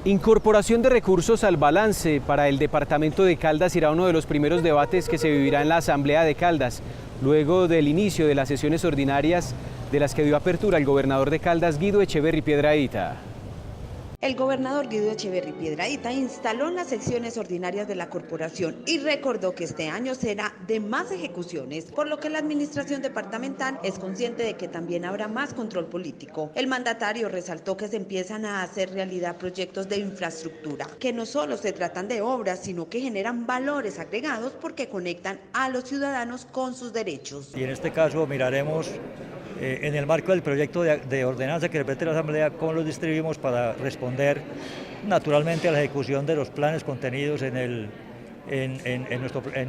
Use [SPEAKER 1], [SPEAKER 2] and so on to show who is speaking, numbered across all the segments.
[SPEAKER 1] Incorporación de recursos al balance para el departamento de Caldas será uno de los primeros debates que se vivirá en la Asamblea de Caldas, luego del inicio de las sesiones ordinarias de las que dio apertura el gobernador de Caldas, Guido Echeverri Piedrahita.
[SPEAKER 2] El gobernador Guido Echeverri Piedrahita instaló las secciones ordinarias de la corporación y recordó que este año será de más ejecuciones, por lo que la administración departamental es consciente de que también habrá más control político. El mandatario resaltó que se empiezan a hacer realidad proyectos de infraestructura, que no solo se tratan de obras, sino que generan valores agregados porque conectan a los ciudadanos con sus derechos.
[SPEAKER 3] Y en este caso miraremos en el marco del proyecto de ordenanza que repete la Asamblea, cómo los distribuimos para responder naturalmente a la ejecución de los planes contenidos en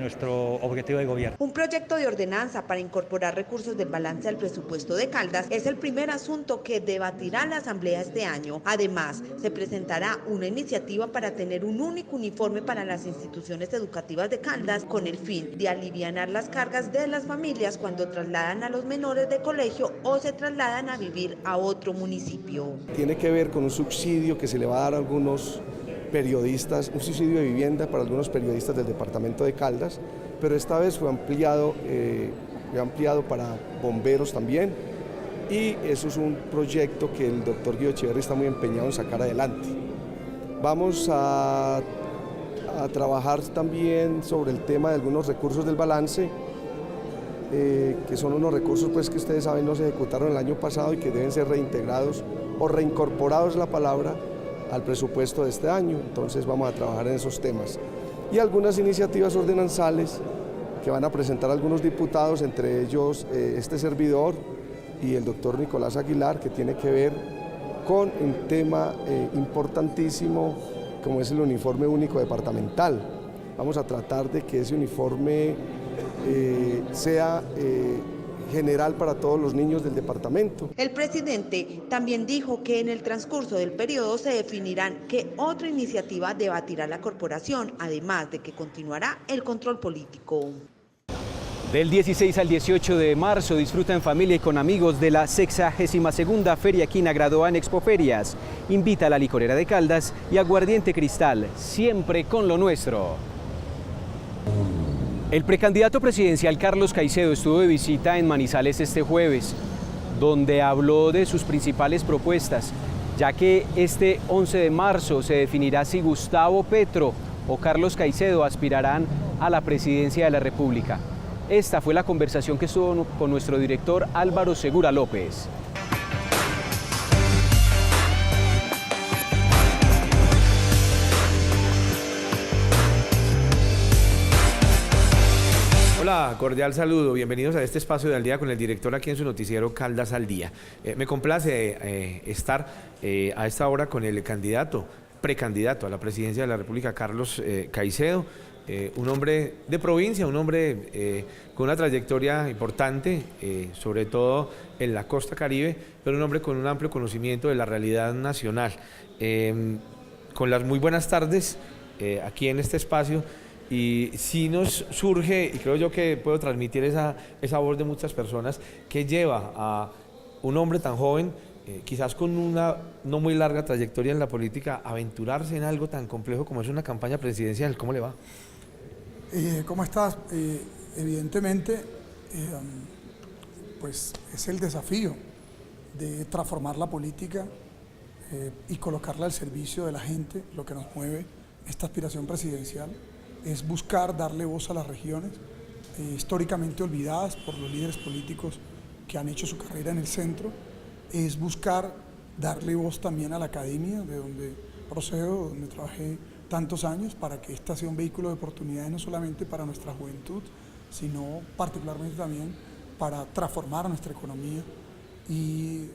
[SPEAKER 3] nuestro objetivo de gobierno.
[SPEAKER 2] Un proyecto de ordenanza para incorporar recursos del balance al presupuesto de Caldas es el primer asunto que debatirá la Asamblea este año. Además, se presentará una iniciativa para tener un único uniforme para las instituciones educativas de Caldas con el fin de alivianar las cargas de las familias cuando trasladan a los menores de colegio o se trasladan a vivir a otro municipio.
[SPEAKER 4] Tiene que ver con un subsidio que se le va a dar a algunos periodistas, un subsidio de vivienda para algunos periodistas del departamento de Caldas, pero esta vez fue ampliado para bomberos también, y eso es un proyecto que el doctor Guido Echeverri está muy empeñado en sacar adelante. Vamos a trabajar también sobre el tema de algunos recursos del balance, que son unos recursos pues, que ustedes saben no se ejecutaron el año pasado y que deben ser reintegrados o reincorporados, la palabra, al presupuesto de este año. Entonces vamos a trabajar en esos temas. Y algunas iniciativas ordenanzales que van a presentar algunos diputados, entre ellos este servidor y el doctor Nicolás Aguilar, que tiene que ver con un tema importantísimo como es el uniforme único departamental. Vamos a tratar de que ese uniforme sea general para todos los niños del departamento.
[SPEAKER 2] El presidente también dijo que en el transcurso del periodo se definirán qué otra iniciativa debatirá la corporación, además de que continuará el control político.
[SPEAKER 1] Del 16 al 18 de marzo disfruta en familia y con amigos de la 62ª Feria Quina Graduada en Expoferias. Invita a la licorera de Caldas y Aguardiente Cristal, siempre con lo nuestro. El precandidato presidencial Carlos Caicedo estuvo de visita en Manizales este jueves, donde habló de sus principales propuestas, ya que este 11 de marzo se definirá si Gustavo Petro o Carlos Caicedo aspirarán a la presidencia de la República. Esta fue la conversación que estuvo con nuestro director Álvaro Segura López.
[SPEAKER 5] Hola, cordial saludo, bienvenidos a este espacio de Al Día con el director aquí en su noticiero Caldas al Día. Me complace estar a esta hora con el precandidato a la presidencia de la República, Carlos Caicedo, un hombre de provincia, un hombre con una trayectoria importante, sobre todo en la costa Caribe, pero un hombre con un amplio conocimiento de la realidad nacional. Con las muy buenas tardes aquí en este espacio. Y sí nos surge, y creo yo que puedo transmitir esa voz de muchas personas, que lleva a un hombre tan joven, quizás con una no muy larga trayectoria en la política, a aventurarse en algo tan complejo como es una campaña presidencial. ¿Cómo le va?
[SPEAKER 6] ¿Cómo estás? Evidentemente, pues es el desafío de transformar la política y colocarla al servicio de la gente, lo que nos mueve esta aspiración presidencial. Es buscar darle voz a las regiones históricamente olvidadas por los líderes políticos que han hecho su carrera en el centro, es buscar darle voz también a la academia, de donde procedo, donde trabajé tantos años, para que esta sea un vehículo de oportunidades no solamente para nuestra juventud, sino particularmente también para transformar nuestra economía y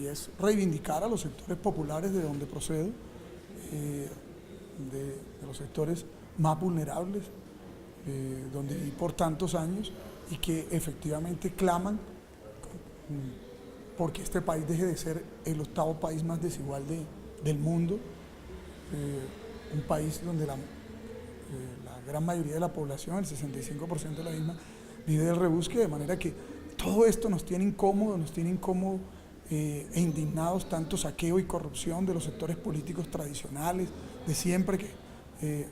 [SPEAKER 6] es reivindicar a los sectores populares de donde procedo, de los sectores más vulnerables, donde viví por tantos años y que efectivamente claman porque este país deje de ser el 8º país más desigual del mundo, un país donde la gran mayoría de la población, el 65% de la misma, vive del rebusque, de manera que todo esto nos tiene incómodo e indignados, tanto saqueo y corrupción de los sectores políticos tradicionales, de siempre, que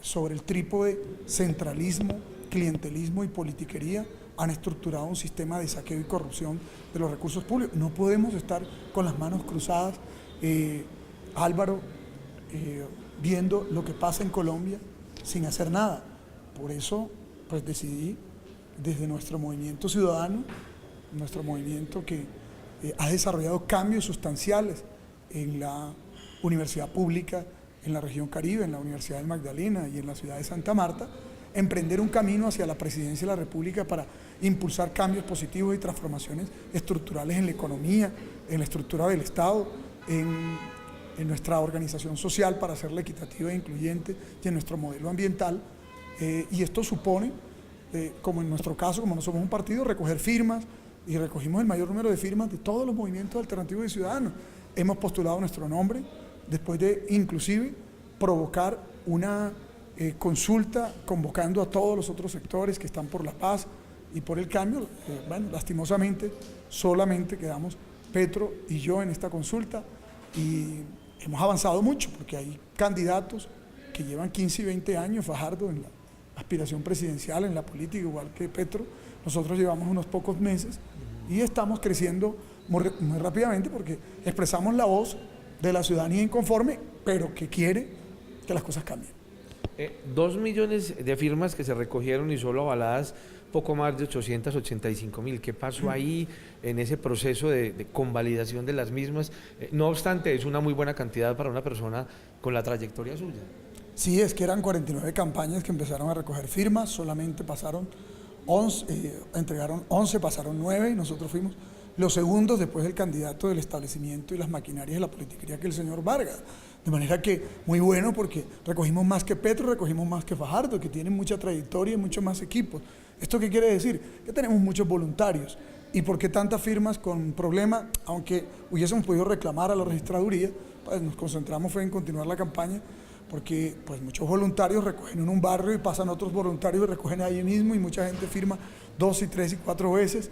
[SPEAKER 6] sobre el trípode centralismo, clientelismo y politiquería han estructurado un sistema de saqueo y corrupción de los recursos públicos. No podemos estar con las manos cruzadas, Álvaro, viendo lo que pasa en Colombia sin hacer nada. Por eso pues decidí, desde nuestro movimiento ciudadano, nuestro movimiento que ha desarrollado cambios sustanciales en la universidad pública, en la región Caribe, en la Universidad del Magdalena y en la ciudad de Santa Marta, emprender un camino hacia la presidencia de la República para impulsar cambios positivos y transformaciones estructurales en la economía, en la estructura del Estado, en nuestra organización social para hacerla equitativa e incluyente y en nuestro modelo ambiental. Y esto supone, como en nuestro caso, como no somos un partido, recoger firmas, y recogimos el mayor número de firmas de todos los movimientos alternativos de ciudadanos. Hemos postulado nuestro nombre, después de inclusive provocar una consulta convocando a todos los otros sectores que están por la paz y por el cambio. Bueno, lastimosamente solamente quedamos Petro y yo en esta consulta, y hemos avanzado mucho porque hay candidatos que llevan 15 y 20 años, Fajardo en la aspiración presidencial, en la política, igual que Petro. Nosotros llevamos unos pocos meses y estamos creciendo muy rápidamente porque expresamos la voz de la ciudadanía inconforme, pero que quiere que las cosas cambien.
[SPEAKER 5] 2 millones de firmas que se recogieron y solo avaladas poco más de 885.000. ¿Qué pasó ahí en ese proceso de convalidación de las mismas? No obstante, es una muy buena cantidad para una persona con la trayectoria suya.
[SPEAKER 6] Sí, es que eran 49 campañas que empezaron a recoger firmas, solamente pasaron 11, entregaron 11, pasaron 9 y nosotros fuimos los segundos después del candidato del establecimiento y las maquinarias de la politiquería, que el señor Vargas. De manera que muy bueno, porque recogimos más que Petro, recogimos más que Fajardo, que tienen mucha trayectoria y muchos más equipos. ¿Esto qué quiere decir? Que tenemos muchos voluntarios. ¿Y por qué tantas firmas con problema? Aunque hubiésemos podido reclamar a la registraduría, pues nos concentramos fue en continuar la campaña, porque pues muchos voluntarios recogen en un barrio y pasan otros voluntarios y recogen ahí mismo, y mucha gente firma 2 y 3 y 4 veces,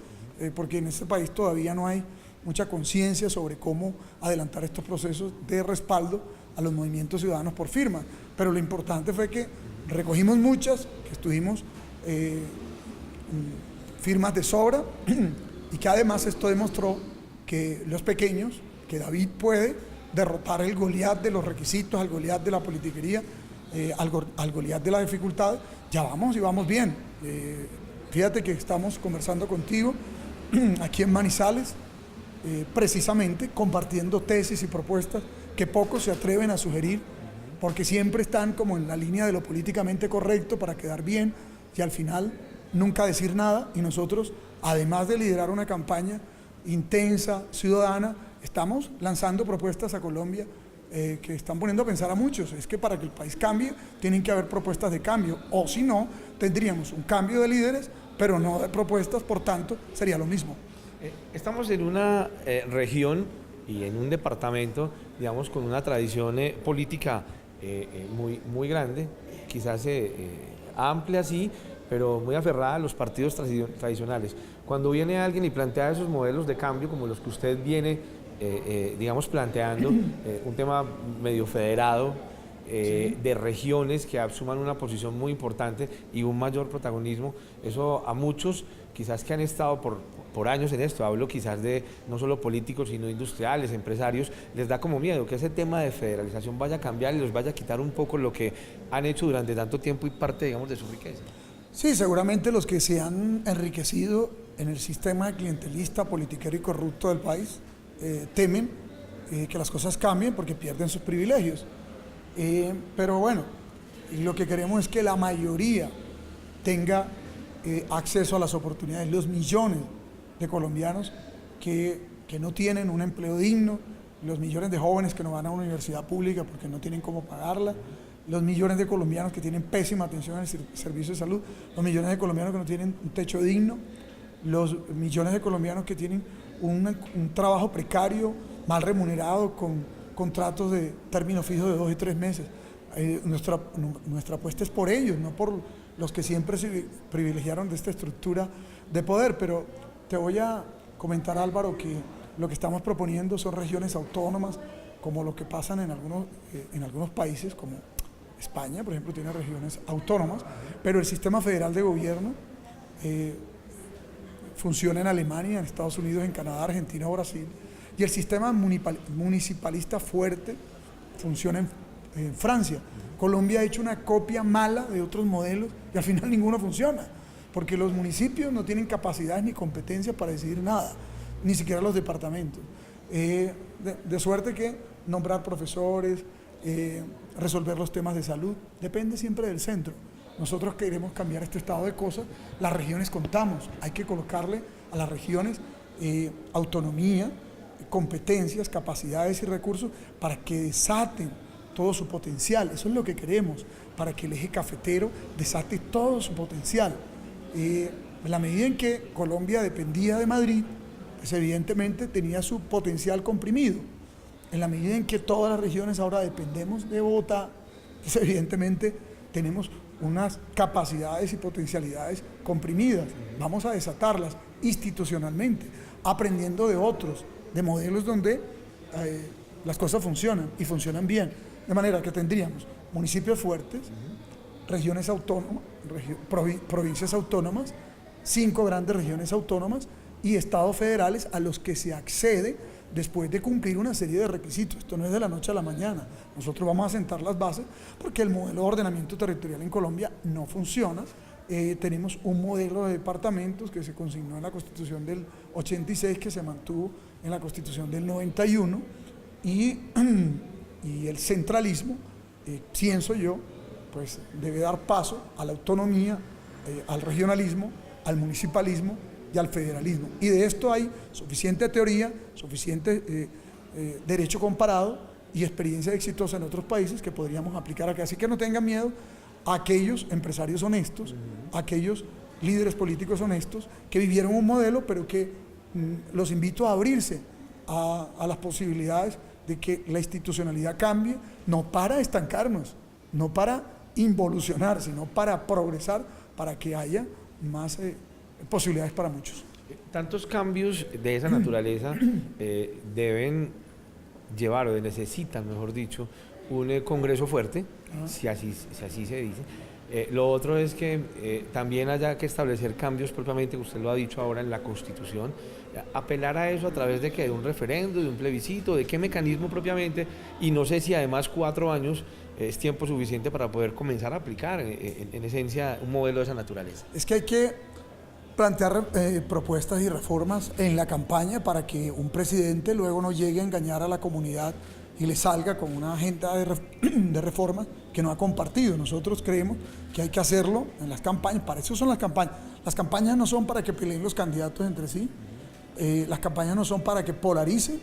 [SPEAKER 6] porque en este país todavía no hay mucha conciencia sobre cómo adelantar estos procesos de respaldo a los movimientos ciudadanos por firma. Pero lo importante fue que recogimos muchas, que estuvimos firmas de sobra, y que además esto demostró que los pequeños, que David puede derrotar el Goliat de los requisitos, al Goliat de la politiquería, al Goliat de la dificultad. Ya vamos y vamos bien. Fíjate que estamos conversando contigo aquí en Manizales, precisamente compartiendo tesis y propuestas que pocos se atreven a sugerir, porque siempre están como en la línea de lo políticamente correcto para quedar bien y al final nunca decir nada. Y nosotros, además de liderar una campaña intensa, ciudadana, estamos lanzando propuestas a Colombia que están poniendo a pensar a muchos. Es que para que el país cambie tienen que haber propuestas de cambio, o si no, tendríamos un cambio de líderes, pero no de propuestas, por tanto, sería lo mismo.
[SPEAKER 5] Estamos en una región y en un departamento, digamos, con una tradición política muy grande, quizás amplia, sí, pero muy aferrada a los partidos tradicionales. Cuando viene alguien y plantea esos modelos de cambio como los que usted viene, digamos, planteando, un tema medio federado, de regiones que asuman una posición muy importante y un mayor protagonismo, eso a muchos, quizás que han estado por años en esto, hablo quizás de no solo políticos, sino industriales, empresarios, les da como miedo que ese tema de federalización vaya a cambiar y les vaya a quitar un poco lo que han hecho durante tanto tiempo y parte, digamos, de su riqueza.
[SPEAKER 6] Sí, seguramente los que se han enriquecido en el sistema clientelista, politiquero y corrupto del país temen que las cosas cambien porque pierden sus privilegios. Pero bueno, lo que queremos es que la mayoría tenga acceso a las oportunidades, los millones de colombianos que no tienen un empleo digno, los millones de jóvenes que no van a una universidad pública porque no tienen cómo pagarla, los millones de colombianos que tienen pésima atención en el servicio de salud, los millones de colombianos que no tienen un techo digno, los millones de colombianos que tienen un trabajo precario, mal remunerado, con contratos de término fijo de 2 y 3 meses. Nuestra apuesta es por ellos, no por los que siempre se privilegiaron de esta estructura de poder. Pero te voy a comentar, Álvaro, que lo que estamos proponiendo son regiones autónomas, como lo que pasa en algunos países, como España, por ejemplo, tiene regiones autónomas, pero el sistema federal de gobierno funciona en Alemania, en Estados Unidos, en Canadá, Argentina o Brasil, y el sistema municipalista fuerte funciona en Francia. Colombia ha hecho una copia mala de otros modelos y al final ninguno funciona, porque los municipios no tienen capacidad ni competencia para decidir nada, ni siquiera los departamentos. De suerte que nombrar profesores, resolver los temas de salud, depende siempre del centro. Nosotros queremos cambiar este estado de cosas, las regiones contamos, hay que colocarle a las regiones autonomía, competencias, capacidades y recursos para que desaten todo su potencial. Eso es lo que queremos, para que el eje cafetero desate todo su potencial. En la medida en que Colombia dependía de Madrid, pues evidentemente tenía su potencial comprimido. En la medida en que todas las regiones ahora dependemos de Bogotá, pues evidentemente tenemos unas capacidades y potencialidades comprimidas. Vamos a desatarlas institucionalmente, aprendiendo de otros, de modelos donde las cosas funcionan y funcionan bien. De manera que tendríamos municipios fuertes, regiones autónomas, provincias autónomas, 5 grandes regiones autónomas y estados federales a los que se accede después de cumplir una serie de requisitos. Esto no es de la noche a la mañana. Nosotros vamos a sentar las bases porque el modelo de ordenamiento territorial en Colombia no funciona. Tenemos un modelo de departamentos que se consignó en la Constitución del 86, que se mantuvo en la Constitución del 91, y el centralismo, pienso yo, pues debe dar paso a la autonomía, al regionalismo, al municipalismo y al federalismo. Y de esto hay suficiente teoría, suficiente derecho comparado y experiencia exitosa en otros países que podríamos aplicar acá. Así que no tengan miedo a aquellos empresarios honestos, a aquellos líderes políticos honestos que vivieron un modelo, pero que los invito a abrirse a las posibilidades de que la institucionalidad cambie, no para estancarnos, no para involucionar, sino para progresar, para que haya más posibilidades para muchos.
[SPEAKER 5] Tantos cambios de esa naturaleza deben llevar, o necesitan, mejor dicho, un Congreso fuerte, si así se dice. Lo otro es que también haya que establecer cambios propiamente, usted lo ha dicho ahora, en la Constitución, apelar a eso a través de un referendo, de un plebiscito, de qué mecanismo propiamente, y no sé si además 4 años es tiempo suficiente para poder comenzar a aplicar en esencia un modelo de esa naturaleza.
[SPEAKER 6] Es que hay que plantear propuestas y reformas en la campaña para que un presidente luego no llegue a engañar a la comunidad y le salga con una agenda de reformas que no ha compartido. Nosotros creemos que hay que hacerlo en las campañas, para eso son las campañas. Las campañas no son para que peleen los candidatos entre sí, las campañas no son para que polaricen,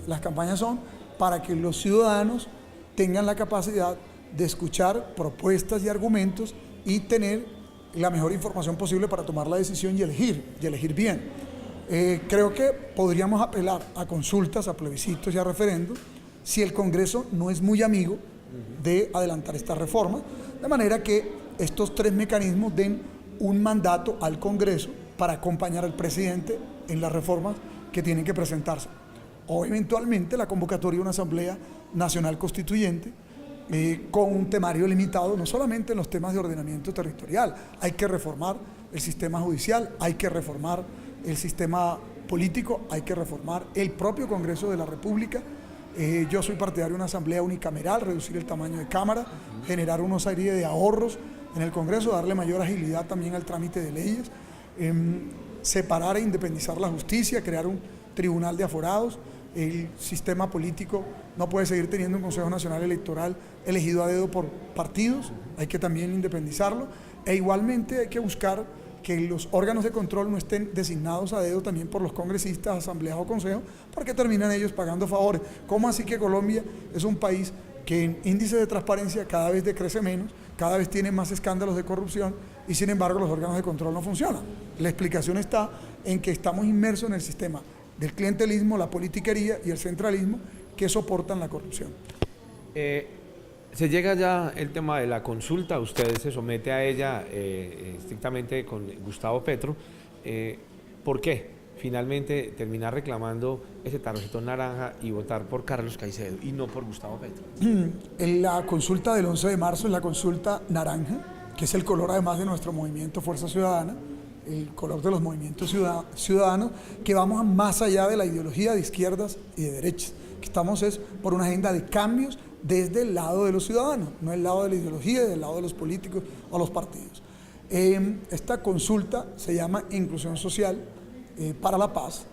[SPEAKER 6] las campañas son para que los ciudadanos tengan la capacidad de escuchar propuestas y argumentos y tener la mejor información posible para tomar la decisión y elegir bien. Creo que podríamos apelar a consultas, a plebiscitos y a referendos si el Congreso no es muy amigo de adelantar esta reforma, de manera que estos 3 mecanismos den un mandato al Congreso para acompañar al presidente en las reformas que tienen que presentarse. O eventualmente la convocatoria de una Asamblea Nacional Constituyente con un temario limitado, no solamente en los temas de ordenamiento territorial. Hay que reformar el sistema judicial, hay que reformar el sistema político, hay que reformar el propio Congreso de la República. Yo soy partidario de una asamblea unicameral, reducir el tamaño de Cámara, generar una serie de ahorros en el Congreso, darle mayor agilidad también al trámite de leyes, separar e independizar la justicia, crear un tribunal de aforados. El sistema político no puede seguir teniendo un Consejo Nacional Electoral elegido a dedo por partidos, hay que también independizarlo, e igualmente hay que buscar que los órganos de control no estén designados a dedo también por los congresistas, asambleas o consejos, porque terminan ellos pagando favores. ¿Cómo así que Colombia es un país que en índice de transparencia cada vez decrece menos, cada vez tiene más escándalos de corrupción y sin embargo los órganos de control no funcionan? La explicación está en que estamos inmersos en el sistema del clientelismo, la politiquería y el centralismo que soportan la corrupción.
[SPEAKER 5] Se llega ya el tema de la consulta, usted se somete a ella estrictamente con Gustavo Petro. ¿Por qué? finalmente terminar reclamando ese tarjetón naranja y votar por Carlos Caicedo y no por Gustavo Petro?
[SPEAKER 6] La consulta del 11 de marzo es la consulta naranja, que es el color además de nuestro movimiento Fuerza Ciudadana, el color de los movimientos ciudadanos, que vamos más allá de la ideología de izquierdas y de derechas, que estamos es por una agenda de cambios desde el lado de los ciudadanos, no el lado de la ideología y del lado de los políticos o los partidos. Esta consulta se llama Inclusión Social para la Paz,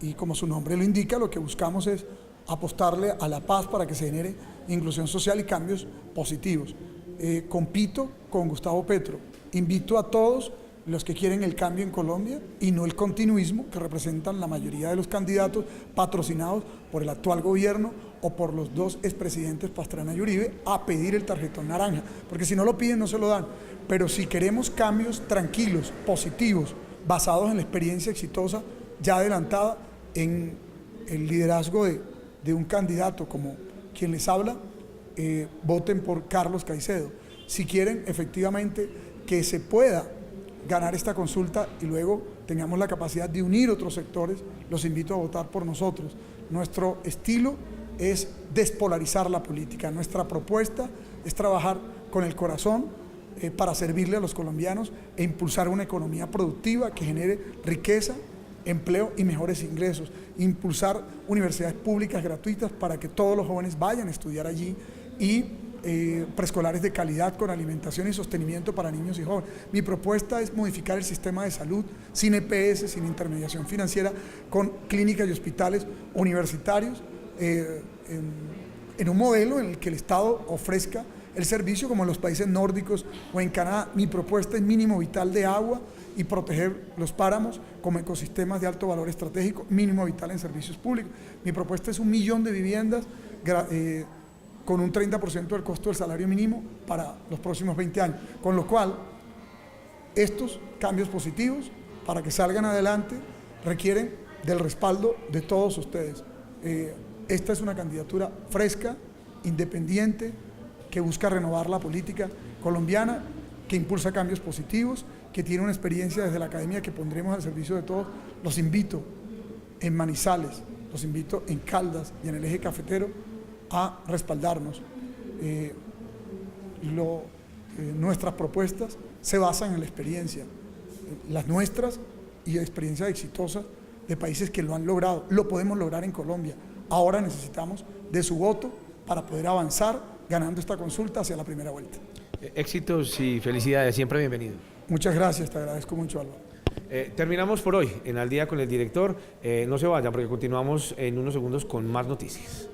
[SPEAKER 6] y como su nombre lo indica, lo que buscamos es apostarle a la paz para que se genere inclusión social y cambios positivos. Compito con Gustavo Petro, invito a todos los que quieren el cambio en Colombia y no el continuismo que representan la mayoría de los candidatos patrocinados por el actual gobierno o por los dos expresidentes Pastrana y Uribe, a pedir el tarjetón naranja, porque si no lo piden no se lo dan. Pero si queremos cambios tranquilos, positivos, basados en la experiencia exitosa ya adelantada en el liderazgo de un candidato como quien les habla, voten por Carlos Caicedo. Si quieren efectivamente que se pueda ganar esta consulta y luego tengamos la capacidad de unir otros sectores, los invito a votar por nosotros. Nuestro estilo es despolarizar la política. Nuestra propuesta es trabajar con el corazón para servirle a los colombianos e impulsar una economía productiva que genere riqueza, empleo y mejores ingresos. Impulsar universidades públicas gratuitas para que todos los jóvenes vayan a estudiar allí y preescolares de calidad con alimentación y sostenimiento para niños y jóvenes. Mi propuesta es modificar el sistema de salud sin EPS, sin intermediación financiera, con clínicas y hospitales universitarios, en un modelo en el que el Estado ofrezca el servicio como en los países nórdicos o en Canadá. Mi propuesta es mínimo vital de agua y proteger los páramos como ecosistemas de alto valor estratégico, mínimo vital en servicios públicos. Mi propuesta es 1 millón de viviendas con un 30% del costo del salario mínimo para los próximos 20 años. Con lo cual, estos cambios positivos, para que salgan adelante, requieren del respaldo de todos ustedes. Esta es una candidatura fresca, independiente, que busca renovar la política colombiana, que impulsa cambios positivos, que tiene una experiencia desde la academia que pondremos al servicio de todos. Los invito en Manizales, los invito en Caldas y en el eje cafetero a respaldarnos. Nuestras propuestas se basan en la experiencia, las nuestras y experiencias exitosas de países que lo han logrado. Lo podemos lograr en Colombia. Ahora necesitamos de su voto para poder avanzar ganando esta consulta hacia la primera vuelta.
[SPEAKER 5] Éxitos y felicidades, siempre bienvenido.
[SPEAKER 6] Muchas gracias, te agradezco mucho, Álvaro.
[SPEAKER 5] Terminamos por hoy en Al Día con el Director. No se vayan porque continuamos en unos segundos con más noticias.